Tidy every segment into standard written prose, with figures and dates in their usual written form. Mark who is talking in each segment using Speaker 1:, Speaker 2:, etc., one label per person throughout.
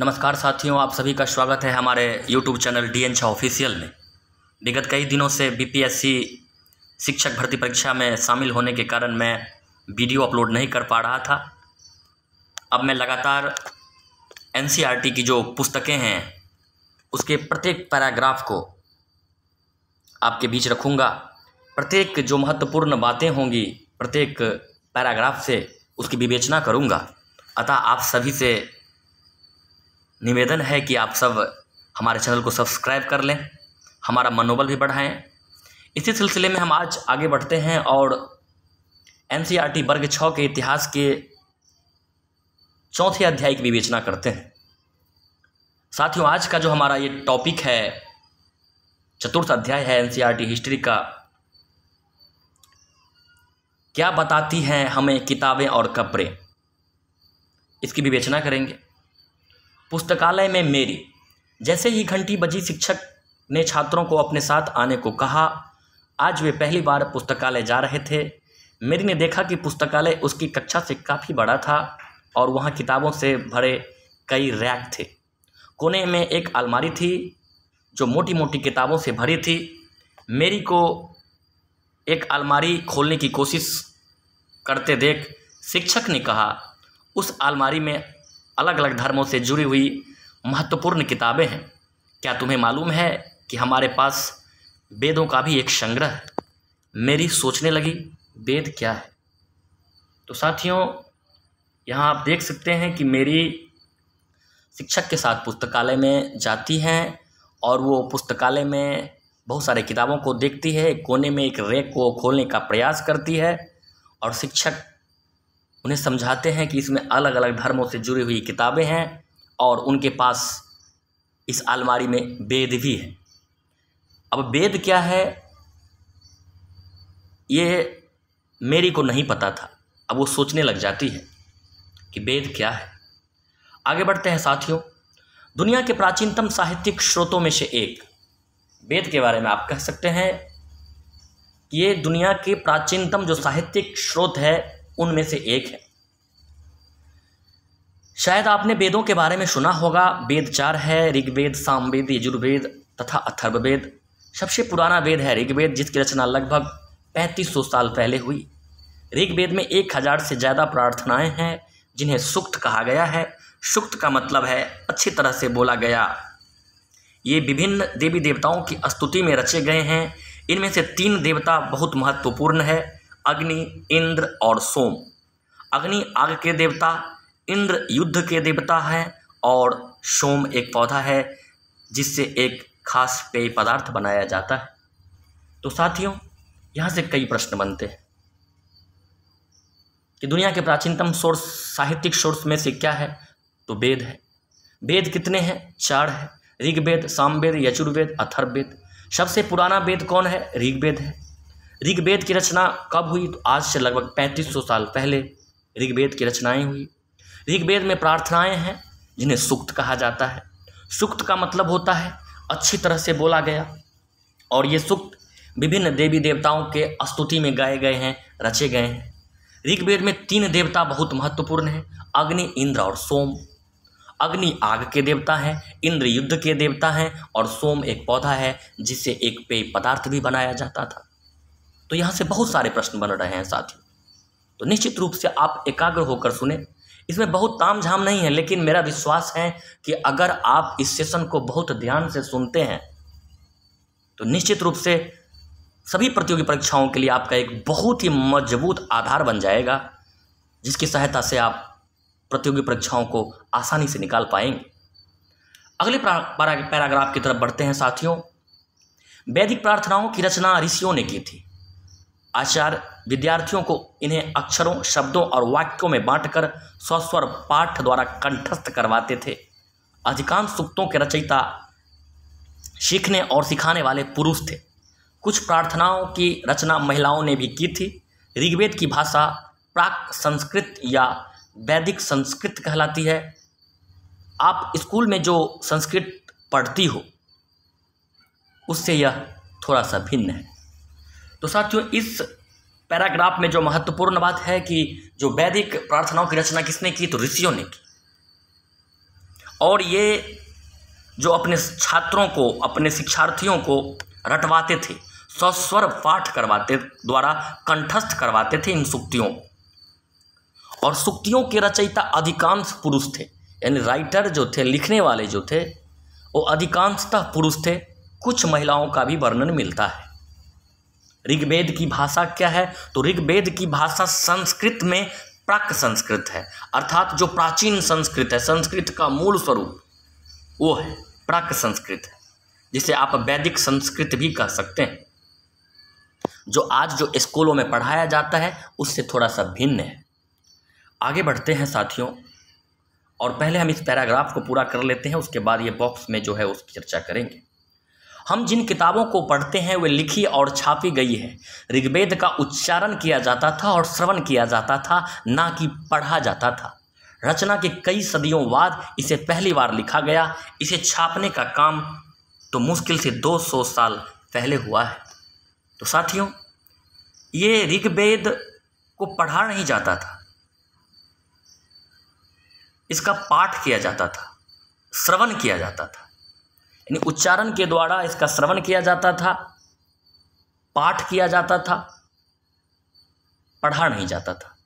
Speaker 1: नमस्कार साथियों, आप सभी का स्वागत है हमारे YouTube channel DN Jha official में। विगत कई दिनों से BPSC शिक्षक भर्ती परीक्षा में शामिल होने के कारण मैं वीडियो अपलोड नहीं कर पा रहा था। अब मैं लगातार NCERT की जो पुस्तकें हैं उसके प्रत्येक पैराग्राफ को आपके बीच रखूँगा। प्रत्येक जो महत्वपूर्ण बातें होंगी प्रत्येक पैराग्राफ से उसकी विवेचना करूँगा। अतः आप सभी से निवेदन है कि आप सब हमारे चैनल को सब्सक्राइब कर लें, हमारा मनोबल भी बढ़ाएं। इसी सिलसिले में हम आज आगे बढ़ते हैं और NCERT वर्ग 6 के इतिहास के चौथे अध्याय की विवेचना करते हैं। साथियों, आज का जो हमारा ये टॉपिक है, चतुर्थ अध्याय है NCERT हिस्ट्री का। क्या बताती हैं हमें किताबें और कब्रें, इसकी विवेचना करेंगे। पुस्तकालय में मेरी। जैसे ही घंटी बजी, शिक्षक ने छात्रों को अपने साथ आने को कहा। आज वे पहली बार पुस्तकालय जा रहे थे। मेरी ने देखा कि पुस्तकालय उसकी कक्षा से काफ़ी बड़ा था और वहाँ किताबों से भरे कई रैक थे। कोने में एक अलमारी थी जो मोटी मोटी किताबों से भरी थी। मेरी को एक अलमारी खोलने की कोशिश करते देख शिक्षक ने कहा, उस अलमारी में अलग अलग धर्मों से जुड़ी हुई महत्वपूर्ण किताबें हैं। क्या तुम्हें मालूम है कि हमारे पास वेदों का भी एक संग्रह है? मेरी सोचने लगी, वेद क्या है? तो साथियों, यहाँ आप देख सकते हैं कि मेरी शिक्षक के साथ पुस्तकालय में जाती हैं और वो पुस्तकालय में बहुत सारे किताबों को देखती है। कोने में एक रैक को खोलने का प्रयास करती है और शिक्षक उन्हें समझाते हैं कि इसमें अलग अलग धर्मों से जुड़ी हुई किताबें हैं और उनके पास इस अलमारी में वेद भी है। अब वेद क्या है ये मेरी को नहीं पता था। अब वो सोचने लग जाती है कि वेद क्या है। आगे बढ़ते हैं साथियों। दुनिया के प्राचीनतम साहित्यिक स्रोतों में से एक वेद के बारे में आप कह सकते हैं कि ये दुनिया के प्राचीनतम जो साहित्यिक स्रोत है उनमें से एक है। शायद आपने वेदों के बारे में सुना होगा। वेद 4 है, ऋग्वेद, सामवेद, यजुर्वेद तथा अथर्ववेद। सबसे पुराना वेद है ऋग्वेद, जिसकी रचना लगभग 3500 साल पहले हुई। ऋग्वेद में 1000 से ज़्यादा प्रार्थनाएं हैं जिन्हें सूक्त कहा गया है। सूक्त का मतलब है अच्छी तरह से बोला गया। ये विभिन्न देवी देवताओं की स्तुति में रचे गए हैं। इनमें से 3 देवता बहुत महत्वपूर्ण है, अग्नि, इंद्र और सोम। अग्नि आग के देवता, इंद्र युद्ध के देवता हैं और सोम एक पौधा है जिससे एक खास पेय पदार्थ बनाया जाता है। तो साथियों, यहाँ से कई प्रश्न बनते हैं कि दुनिया के प्राचीनतम सोर्स, साहित्यिक सोर्स में से क्या है? तो वेद है। वेद कितने हैं? 4 है, ऋग्वेद, सामवेद, यजुर्वेद, अथर्ववेद। सबसे पुराना वेद कौन है? ऋग्वेद है। ऋग्वेद की रचना कब हुई? तो आज से लगभग 3500 साल पहले ऋग्वेद की रचनाएं हुई। ऋग्वेद में प्रार्थनाएं हैं जिन्हें सूक्त कहा जाता है। सूक्त का मतलब होता है अच्छी तरह से बोला गया और ये सूक्त विभिन्न देवी देवताओं के स्तुति में गाए गए हैं, रचे गए हैं। ऋग्वेद में 3 देवता बहुत महत्वपूर्ण हैं, अग्नि, इंद्र और सोम। अग्नि आग के देवता हैं, इंद्र युद्ध के देवता हैं और सोम एक पौधा है जिससे एक पेय पदार्थ भी बनाया जाता था। तो यहाँ से बहुत सारे प्रश्न बन रहे हैं साथियों। तो निश्चित रूप से आप एकाग्र होकर सुने। इसमें बहुत तामझाम नहीं है, लेकिन मेरा विश्वास है कि अगर आप इस सेशन को बहुत ध्यान से सुनते हैं तो निश्चित रूप से सभी प्रतियोगी परीक्षाओं के लिए आपका एक बहुत ही मजबूत आधार बन जाएगा, जिसकी सहायता से आप प्रतियोगी परीक्षाओं को आसानी से निकाल पाएंगे। अगले पैराग्राफ की तरफ बढ़ते हैं साथियों। वैदिक प्रार्थनाओं की रचना ऋषियों ने की थी। आचार्य विद्यार्थियों को इन्हें अक्षरों, शब्दों और वाक्यों में बांटकर सस्वर पाठ द्वारा कंठस्थ करवाते थे। अधिकांश सूक्तों के रचयिता सीखने और सिखाने वाले पुरुष थे। कुछ प्रार्थनाओं की रचना महिलाओं ने भी की थी। ऋग्वेद की भाषा प्राक संस्कृत या वैदिक संस्कृत कहलाती है। आप स्कूल में जो संस्कृत पढ़ती हो उससे यह थोड़ा सा भिन्न है। तो साथियों, इस पैराग्राफ में जो महत्वपूर्ण बात है कि जो वैदिक प्रार्थनाओं की रचना किसने की? तो ऋषियों ने की। और ये जो अपने छात्रों को, अपने शिक्षार्थियों को रटवाते थे, सस्वर पाठ करवाते द्वारा कंठस्थ करवाते थे इन सूक्तियों को। और सूक्तियों के रचयिता अधिकांश पुरुष थे, यानी राइटर जो थे, लिखने वाले जो थे, वो अधिकांशतः पुरुष थे। कुछ महिलाओं का भी वर्णन मिलता है। ऋग्वेद की भाषा क्या है? तो ऋग्वेद की भाषा संस्कृत में प्राक संस्कृत है, अर्थात जो प्राचीन संस्कृत है, संस्कृत का मूल स्वरूप वो है प्राक संस्कृत है, जिसे आप वैदिक संस्कृत भी कह सकते हैं। जो आज जो स्कूलों में पढ़ाया जाता है उससे थोड़ा सा भिन्न है। आगे बढ़ते हैं साथियों, और पहले हम इस पैराग्राफ को पूरा कर लेते हैं, उसके बाद ये बॉक्स में जो है उसकी चर्चा करेंगे। हम जिन किताबों को पढ़ते हैं वे लिखी और छापी गई है। ऋग्वेद का उच्चारण किया जाता था और श्रवण किया जाता था, ना कि पढ़ा जाता था। रचना के कई सदियों बाद इसे पहली बार लिखा गया। इसे छापने का काम तो मुश्किल से 200 साल पहले हुआ है। तो साथियों, ये ऋग्वेद को पढ़ा नहीं जाता था, इसका पाठ किया जाता था, श्रवण किया जाता था, यानी उच्चारण के द्वारा इसका श्रवण किया जाता था, पाठ किया जाता था, पढ़ा नहीं जाता था।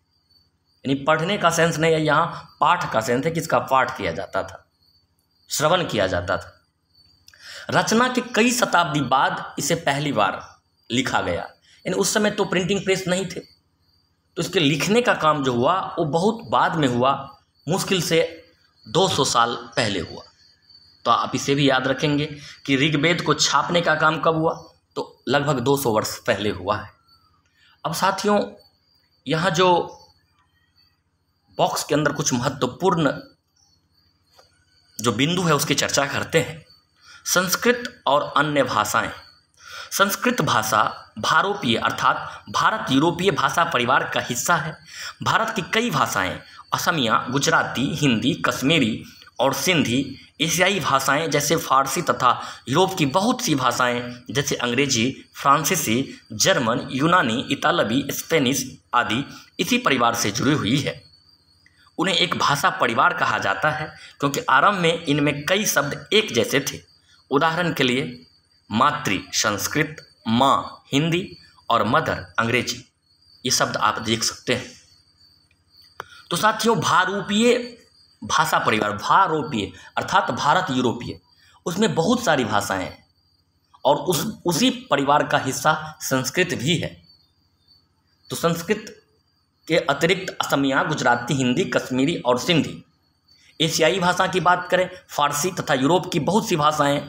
Speaker 1: यानी पढ़ने का सेंस नहीं है यहाँ, पाठ का सेंस है कि इसका पाठ किया जाता था, श्रवण किया जाता था। रचना के कई शताब्दी बाद इसे पहली बार लिखा गया, यानी उस समय तो प्रिंटिंग प्रेस नहीं थे, तो इसके लिखने का काम जो हुआ वो बहुत बाद में हुआ, मुश्किल से 200 साल पहले हुआ। तो आप इसे भी याद रखेंगे कि ऋग्वेद को छापने का काम कब हुआ? तो लगभग 200 वर्ष पहले हुआ है। अब साथियों, यहाँ जो बॉक्स के अंदर कुछ महत्वपूर्ण जो बिंदु है उसकी चर्चा करते हैं। संस्कृत और अन्य भाषाएं। संस्कृत भाषा भारोपीय अर्थात भारत यूरोपीय भाषा परिवार का हिस्सा है। भारत की कई भाषाएं, असमिया, गुजराती, हिंदी, कश्मीरी और सिंधी, एशियाई भाषाएं जैसे फारसी तथा यूरोप की बहुत सी भाषाएं जैसे अंग्रेजी, फ्रांसीसी, जर्मन, यूनानी, इतालवी, स्पेनिश आदि इसी परिवार से जुड़ी हुई है। उन्हें एक भाषा परिवार कहा जाता है क्योंकि आरंभ में इनमें कई शब्द एक जैसे थे। उदाहरण के लिए मातृ संस्कृत, माँ हिंदी और मदर अंग्रेजी, ये शब्द आप देख सकते हैं। तो साथियों, भारोपीय भाषा परिवार, भारोपीय अर्थात भारत यूरोपीय, उसमें बहुत सारी भाषाएं हैं और उसी परिवार का हिस्सा संस्कृत भी है। तो संस्कृत के अतिरिक्त असमिया, गुजराती, हिंदी, कश्मीरी और सिंधी। एशियाई भाषा की बात करें, फारसी तथा यूरोप की बहुत सी भाषाएं,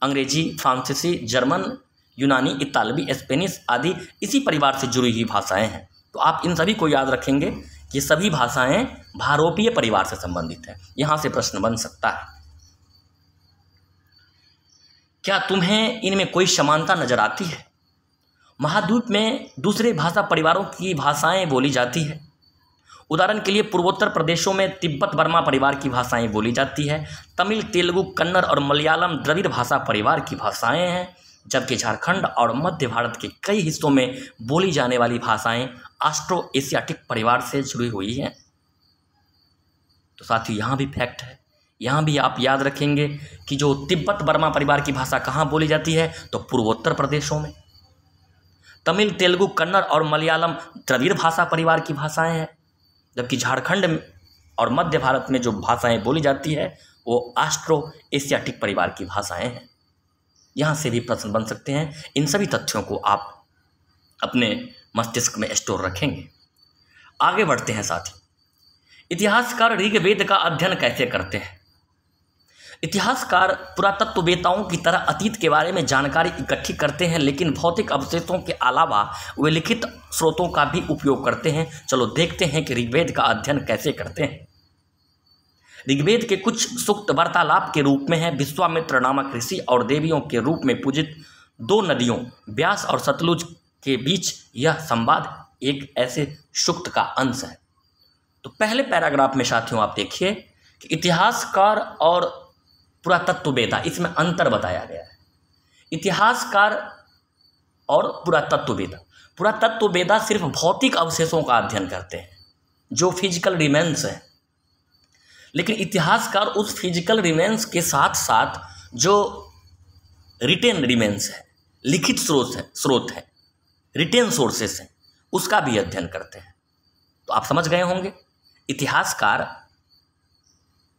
Speaker 1: अंग्रेजी, फ्रांसीसी, जर्मन, यूनानी, इतालवी, स्पेनिश आदि इसी परिवार से जुड़ी हुई भाषाएं हैं। तो आप इन सभी को याद रखेंगे, ये सभी भाषाएं भारोपीय परिवार से संबंधित हैं। यहाँ से प्रश्न बन सकता है, क्या तुम्हें इनमें कोई समानता नजर आती है? महाद्वीप में दूसरे भाषा परिवारों की भाषाएं बोली जाती है। उदाहरण के लिए पूर्वोत्तर प्रदेशों में तिब्बत बर्मा परिवार की भाषाएं बोली जाती है। तमिल, तेलुगु, कन्नड़ और मलयालम द्रविड़ भाषा परिवार की भाषाएं हैं, जबकि झारखंड और मध्य भारत के कई हिस्सों में बोली जाने वाली भाषाएं ऑस्ट्रो एशियाटिक परिवार से जुड़ी हुई हैं। तो साथियों, यहाँ भी फैक्ट है, यहाँ भी आप याद रखेंगे कि जो तिब्बत बर्मा परिवार की भाषा कहाँ बोली जाती है? तो पूर्वोत्तर प्रदेशों में। तमिल, तेलुगु, कन्नड़ और मलयालम द्रविड़ भाषा परिवार की भाषाएं हैं, जबकि झारखंड और मध्य भारत में जो भाषाएं बोली जाती है वो ऑस्ट्रो एशियाटिक परिवार की भाषाएं हैं। यहाँ से भी प्रश्न बन सकते हैं। इन सभी तथ्यों को आप अपने मस्तिष्क में स्टोर रखेंगे। आगे बढ़ते हैं साथी। इतिहासकार ऋग्वेद का अध्ययन कैसे करते हैं? इतिहासकार पुरातत्ववेताओं की तरह अतीत के बारे में जानकारी इकट्ठी करते हैं, लेकिन भौतिक अवशेषों के अलावा वे लिखित स्रोतों का भी उपयोग करते हैं। चलो देखते हैं कि ऋग्वेद का अध्ययन कैसे करते हैं। ऋग्वेद के कुछ सूक्त वार्तालाप के रूप में है। विश्वामित्र नामक ऋषि और देवियों के रूप में पूजित दो नदियों व्यास और सतलुज के बीच यह संवाद एक ऐसे सूक्त का अंश है। तो पहले पैराग्राफ में साथियों आप देखिए कि इतिहासकार और पुरातत्ववेता, इसमें अंतर बताया गया है। इतिहासकार और पुरातत्ववेता सिर्फ भौतिक अवशेषों का अध्ययन करते हैं, जो फिजिकल रिमेन्स हैं, लेकिन इतिहासकार उस फिजिकल रिमेंस के साथ साथ जो रिटेन रिमेंस है, लिखित स्रोत है, रिटेन सोर्सेस हैं, उसका भी अध्ययन करते हैं। तो आप समझ गए होंगे, इतिहासकार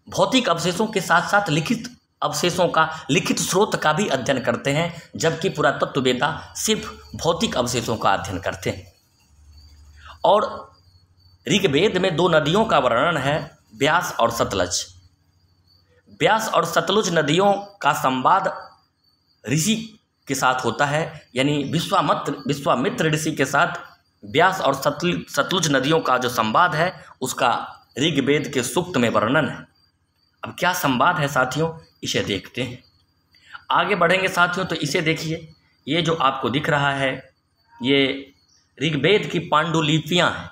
Speaker 1: भौतिक अवशेषों के साथ साथ लिखित अवशेषों का, लिखित स्रोत का भी अध्ययन करते हैं, जबकि पुरातत्ववेत्ता सिर्फ भौतिक अवशेषों का अध्ययन करते हैं। और ऋग्वेद में 2 नदियों का वर्णन है, ब्यास और सतलज। ब्यास और सतलुज नदियों का संवाद ऋषि के साथ होता है, यानी विश्वामित्र ऋषि के साथ ब्यास और सतलुज नदियों का जो संवाद है उसका ऋग्वेद के सूक्त में वर्णन है। अब क्या संवाद है साथियों, इसे देखते हैं। आगे बढ़ेंगे साथियों, तो इसे देखिए, ये जो आपको दिख रहा है ये ऋग्वेद की पांडुलिपियाँ हैं।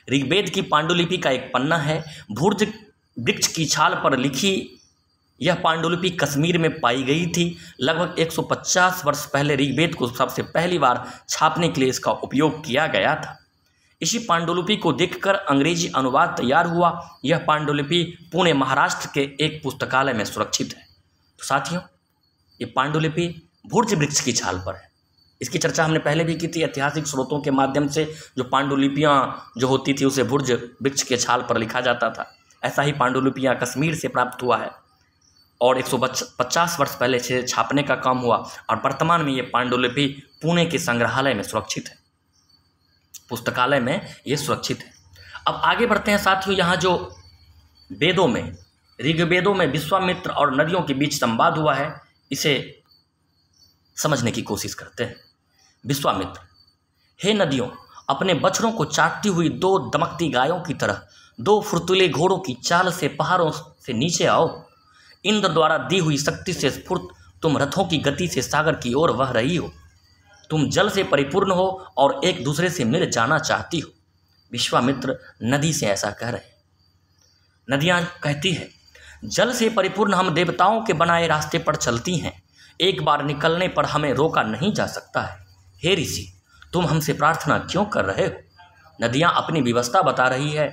Speaker 1: ऋग्वेद की पांडुलिपि का एक पन्ना है, भुर्ज वृक्ष की छाल पर लिखी यह पांडुलिपि कश्मीर में पाई गई थी। लगभग 150 वर्ष पहले ऋग्वेद को सबसे पहली बार छापने के लिए इसका उपयोग किया गया था। इसी पांडुलिपि को देखकर अंग्रेजी अनुवाद तैयार हुआ। यह पांडुलिपि पुणे महाराष्ट्र के एक पुस्तकालय में सुरक्षित है। तो साथियों, ये पांडुलिपि भुर्ज वृक्ष की छाल पर है। इसकी चर्चा हमने पहले भी की थी। ऐतिहासिक स्रोतों के माध्यम से जो पांडुलिपियाँ जो होती थी उसे भुर्ज वृक्ष के छाल पर लिखा जाता था। ऐसा ही पांडुलिपियाँ कश्मीर से प्राप्त हुआ है और 150 वर्ष पहले से छापने का काम हुआ और वर्तमान में ये पांडुलिपि पुणे के संग्रहालय में सुरक्षित है, पुस्तकालय में ये सुरक्षित है। अब आगे बढ़ते हैं साथियों। यहाँ जो वेदों में, ऋग्वेदों में विश्वामित्र और नदियों के बीच संवाद हुआ है, इसे समझने की कोशिश करते हैं। विश्वामित्र, हे नदियों, अपने बछड़ों को चाटती हुई 2 दमकती गायों की तरह 2 फुर्तीले घोड़ों की चाल से पहाड़ों से नीचे आओ। इंद्र द्वारा दी हुई शक्ति से स्फूर्त तुम रथों की गति से सागर की ओर बह रही हो। तुम जल से परिपूर्ण हो और एक दूसरे से मिल जाना चाहती हो। विश्वामित्र नदी से ऐसा कह रहे हैं। नदियाँ कहती है, जल से परिपूर्ण हम देवताओं के बनाए रास्ते पर चलती हैं। एक बार निकलने पर हमें रोका नहीं जा सकता है। हे ऋषि, तुम हमसे प्रार्थना क्यों कर रहे हो? नदियाँ अपनी व्यवस्था बता रही है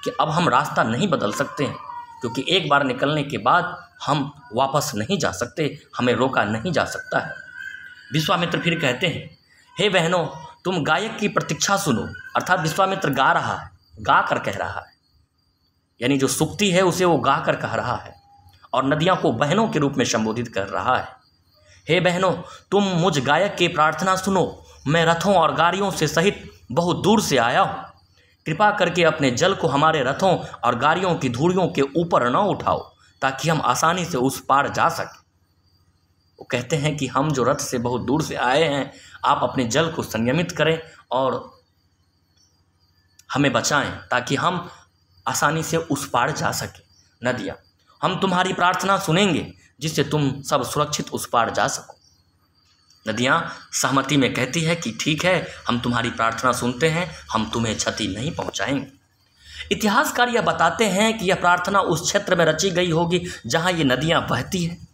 Speaker 1: कि अब हम रास्ता नहीं बदल सकते हैं, क्योंकि एक बार निकलने के बाद हम वापस नहीं जा सकते, हमें रोका नहीं जा सकता है। विश्वामित्र फिर कहते हैं, हे बहनों, तुम गायक की प्रतीक्षा सुनो। अर्थात विश्वामित्र गा रहा है, गा कर कह रहा है, यानी जो सुक्ति है उसे वो गा कर कह रहा है और नदियों को बहनों के रूप में संबोधित कर रहा है। हे बहनों, तुम मुझ गायक की प्रार्थना सुनो। मैं रथों और गाड़ियों से सहित बहुत दूर से आया हूँ। कृपा करके अपने जल को हमारे रथों और गाड़ियों की धूड़ियों के ऊपर न उठाओ, ताकि हम आसानी से उस पार जा सकें। वो कहते हैं कि हम जो रथ से बहुत दूर से आए हैं, आप अपने जल को संयमित करें और हमें बचाएं, ताकि हम आसानी से उस पार जा सकें। नदियाँ, हम तुम्हारी प्रार्थना सुनेंगे, जिससे तुम सब सुरक्षित उस पार जा सको। नदियाँ सहमति में कहती है कि ठीक है, हम तुम्हारी प्रार्थना सुनते हैं, हम तुम्हें क्षति नहीं पहुंचाएंगे। इतिहासकार यह बताते हैं कि यह प्रार्थना उस क्षेत्र में रची गई होगी जहां ये नदियां बहती हैं।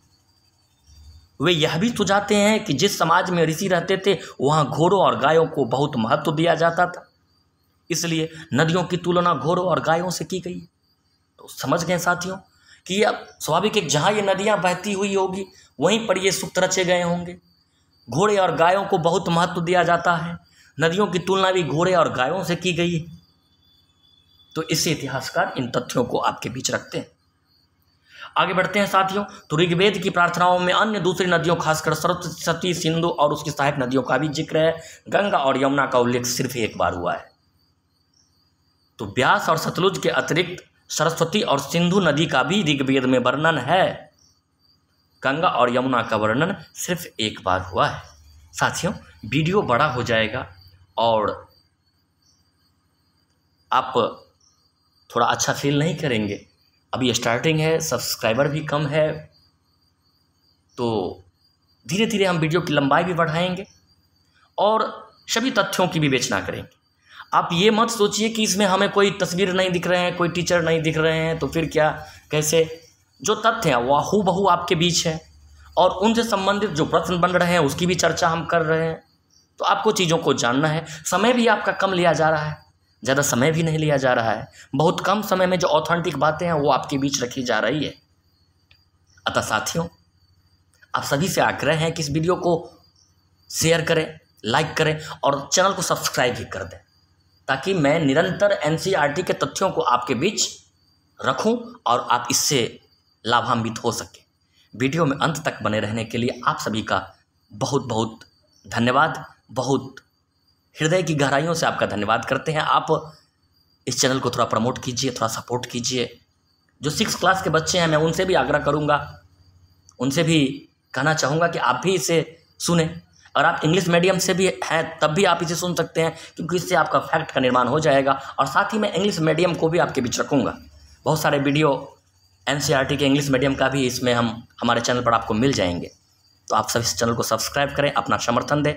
Speaker 1: वे यह भी सुझाते हैं कि जिस समाज में ऋषि रहते थे वहां घोड़ों और गायों को बहुत महत्व दिया जाता था, इसलिए नदियों की तुलना घोड़ों और गायों से की गई। तो समझ गए साथियों कि यह स्वाभाविक है, जहाँ ये नदियाँ बहती हुई होगी वहीं पर ये सूक्त रचे गए होंगे। घोड़े और गायों को बहुत महत्व दिया जाता है, नदियों की तुलना भी घोड़े और गायों से की गई है। तो इससे इतिहासकार इन तथ्यों को आपके बीच रखते हैं। आगे बढ़ते हैं साथियों। तो ऋग्वेद की प्रार्थनाओं में अन्य दूसरी नदियों, खासकर सरस्वती, सिंधु और उसकी सहायक नदियों का भी जिक्र है। गंगा और यमुना का उल्लेख सिर्फ एक बार हुआ है। तो ब्यास और सतलुज के अतिरिक्त सरस्वती और सिंधु नदी का भी ऋग्वेद में वर्णन है। गंगा और यमुना का वर्णन सिर्फ एक बार हुआ है। साथियों, वीडियो बड़ा हो जाएगा और आप थोड़ा अच्छा फील नहीं करेंगे। अभी स्टार्टिंग है, सब्सक्राइबर भी कम है, तो धीरे धीरे हम वीडियो की लंबाई भी बढ़ाएंगे और सभी तथ्यों की विवेचना करेंगे। आप ये मत सोचिए कि इसमें हमें कोई तस्वीर नहीं दिख रहे हैं, कोई टीचर नहीं दिख रहे हैं, तो फिर क्या, कैसे। जो तथ्य हैं वह हूबहू आपके बीच है और उनसे संबंधित जो प्रश्न बन रहे हैं उसकी भी चर्चा हम कर रहे हैं। तो आपको चीज़ों को जानना है। समय भी आपका कम लिया जा रहा है, ज़्यादा समय भी नहीं लिया जा रहा है, बहुत कम समय में जो ऑथेंटिक बातें हैं वो आपके बीच रखी जा रही है। अतः साथियों, आप सभी से आग्रह है कि इस वीडियो को शेयर करें, लाइक करें और चैनल को सब्सक्राइब भी कर दें, ताकि मैं निरंतर एनसीईआरटी के तथ्यों को आपके बीच रखूं और आप इससे लाभान्वित हो सकें। वीडियो में अंत तक बने रहने के लिए आप सभी का बहुत बहुत धन्यवाद। बहुत हृदय की गहराइयों से आपका धन्यवाद करते हैं। आप इस चैनल को थोड़ा प्रमोट कीजिए, थोड़ा सपोर्ट कीजिए। जो 6 क्लास के बच्चे हैं, मैं उनसे भी आग्रह करूंगा, उनसे भी कहना चाहूँगा कि आप भी इसे सुने। और आप इंग्लिश मीडियम से भी हैं तब भी आप इसे सुन सकते हैं, क्योंकि इससे आपका फैक्ट का निर्माण हो जाएगा। और साथ ही मैं इंग्लिश मीडियम को भी आपके बीच रखूँगा। बहुत सारे वीडियो एनसीईआरटी के इंग्लिश मीडियम का भी इसमें हमारे चैनल पर आपको मिल जाएंगे। तो आप सब इस चैनल को सब्सक्राइब करें, अपना समर्थन दें।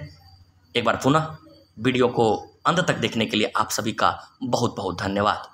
Speaker 1: एक बार पुनः वीडियो को अंत तक देखने के लिए आप सभी का बहुत बहुत धन्यवाद।